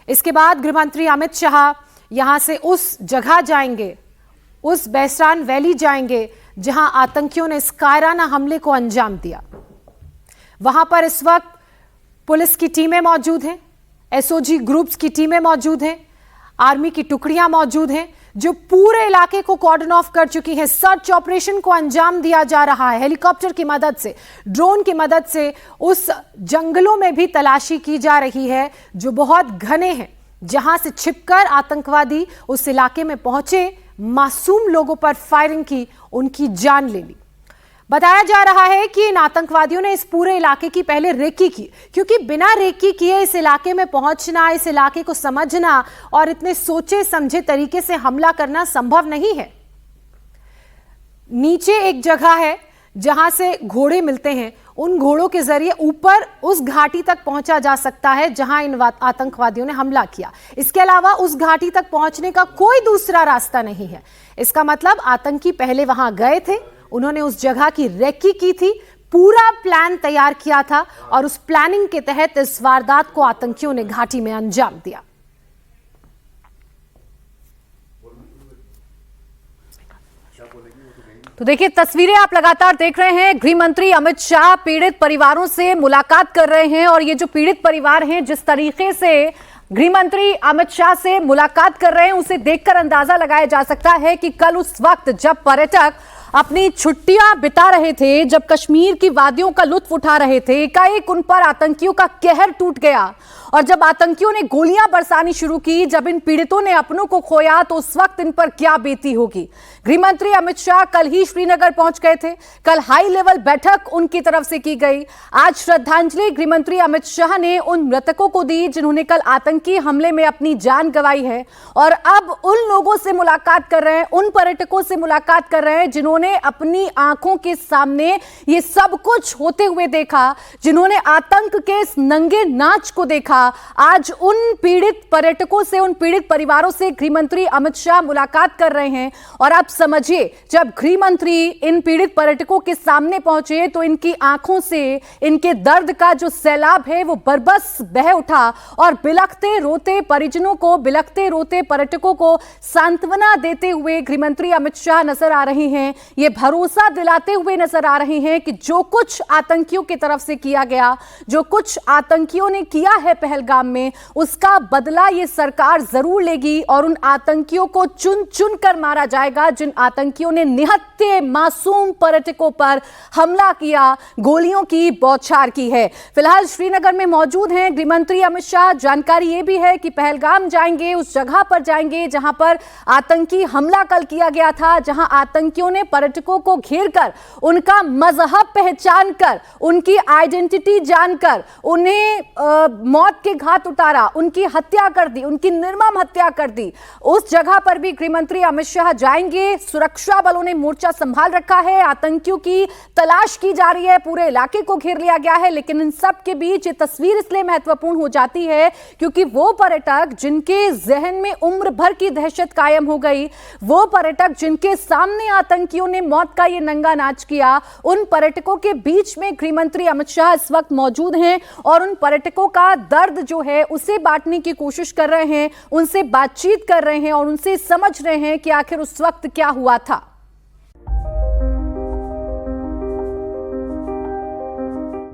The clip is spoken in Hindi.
इसके बाद गृह मंत्री अमित शाह यहां से उस जगह जाएंगे, उस बैसरान वैली जाएंगे जहां आतंकियों ने इस कायराना हमले को अंजाम दिया। वहां पर इस वक्त पुलिस की टीमें मौजूद हैं, एसओजी ग्रुप्स की टीमें मौजूद हैं, आर्मी की टुकड़ियां मौजूद हैं जो पूरे इलाके को कॉर्डन ऑफ कर चुकी हैं। सर्च ऑपरेशन को अंजाम दिया जा रहा है हेलीकॉप्टर की मदद से, ड्रोन की मदद से। उस जंगलों में भी तलाशी की जा रही है जो बहुत घने हैं, जहां से छिपकर आतंकवादी उस इलाके में पहुंचे, मासूम लोगों पर फायरिंग की, उनकी जान ले ली। बताया जा रहा है कि इन आतंकवादियों ने इस पूरे इलाके की पहले रेकी की, क्योंकि बिना रेकी किए इस इलाके में पहुंचना, इस इलाके को समझना और इतने सोचे समझे तरीके से हमला करना संभव नहीं है। नीचे एक जगह है जहां से घोड़े मिलते हैं, उन घोड़ों के जरिए ऊपर उस घाटी तक पहुंचा जा सकता है जहां इन आतंकवादियों ने हमला किया। इसके अलावा उस घाटी तक पहुंचने का कोई दूसरा रास्ता नहीं है। इसका मतलब आतंकी पहले वहां गए थे, उन्होंने उस जगह की रेकी की थी, पूरा प्लान तैयार किया था और उस प्लानिंग के तहत इस वारदात को आतंकियों ने घाटी में अंजाम दिया। तो देखिए, तस्वीरें आप लगातार देख रहे हैं। गृह मंत्री अमित शाह पीड़ित परिवारों से मुलाकात कर रहे हैं और ये जो पीड़ित परिवार हैं, जिस तरीके से गृह मंत्री अमित शाह से मुलाकात कर रहे हैं, उसे देखकर अंदाजा लगाया जा सकता है कि कल उस वक्त जब पर्यटक अपनी छुट्टियां बिता रहे थे, जब कश्मीर की वादियों का लुत्फ उठा रहे थे, एकाएक उन पर आतंकियों का कहर टूट गया और जब आतंकियों ने गोलियां बरसानी शुरू की, जब इन पीड़ितों ने अपनों को खोया, तो उस वक्त इन पर क्या बीती होगी। गृह मंत्री अमित शाह कल ही श्रीनगर पहुंच गए थे, कल हाई लेवल बैठक उनकी तरफ से की गई। आज श्रद्धांजलि गृह मंत्री अमित शाह ने उन मृतकों को दी जिन्होंने कल आतंकी हमले में अपनी जान गंवाई है और अब उन लोगों से मुलाकात कर रहे हैं, उन पर्यटकों से मुलाकात कर रहे हैं जिन्होंने अपनी आंखों के सामने ये सब कुछ होते हुए देखा, जिन्होंने आतंक के इस नंगे नाच को देखा। आज उन पीड़ित पर्यटकों से, उन पीड़ित परिवारों से गृह मंत्री अमित शाह मुलाकात कर रहे हैं और आप समझिए, जब गृह मंत्री इन पीड़ित पर्यटकों के सामने पहुंचे तो इनकी आंखों से इनके दर्द का जो सैलाब है वो बरबस बह उठा और बिलखते रोते परिजनों को, बिलखते रोते पर्यटकों को सांत्वना देते हुए गृह मंत्री अमित शाह नजर आ रहे हैं। ये भरोसा दिलाते हुए नजर आ रहे हैं कि जो कुछ आतंकियों की तरफ से किया गया, जो कुछ आतंकियों ने किया है पहलगाम में, उसका बदला ये सरकार जरूर लेगी और उन आतंकियों को चुन चुन कर मारा जाएगा जिन आतंकियों ने निहत्थे मासूम पर्यटकों पर हमला किया, गोलियों की बौछार की है। फिलहाल श्रीनगर में मौजूद हैं गृह मंत्री अमित शाह। जानकारी यह भी है कि पहलगाम जाएंगे, उस जगह पर जाएंगे जहां पर आतंकी हमला कल किया गया था, जहां आतंकियों ने पर्यटकों को घेर कर, उनका मजहब पहचान कर, उनकी आइडेंटिटी जानकर उन्हें मौत के घाट उतारा, उनकी हत्या कर दी, उनकी निर्मम हत्या कर दी। उस जगह पर भी गृह मंत्री अमित शाह जाएंगे। सुरक्षा बलों ने मोर्चा संभाल रखा है, आतंकियों की तलाश की जा रही है, पूरे इलाके को घेर लिया गया है। लेकिन इन सब के बीच ये तस्वीर इसलिए महत्वपूर्ण हो जाती है क्योंकि वो पर्यटक जिनके जहन में उम्र भर की दहशत कायम हो गई, वो पर्यटक जिनके सामने आतंकियों ने मौत का ये नंगा नाच किया, उन पर्यटकों के बीच में गृह मंत्री अमित शाह इस वक्त मौजूद हैं और उन पर्यटकों का दर्द जो है उसे बांटने की कोशिश कर रहे हैं, उनसे बातचीत कर रहे हैं और उनसे समझ रहे हैं कि आखिर उस वक्त क्या हुआ था।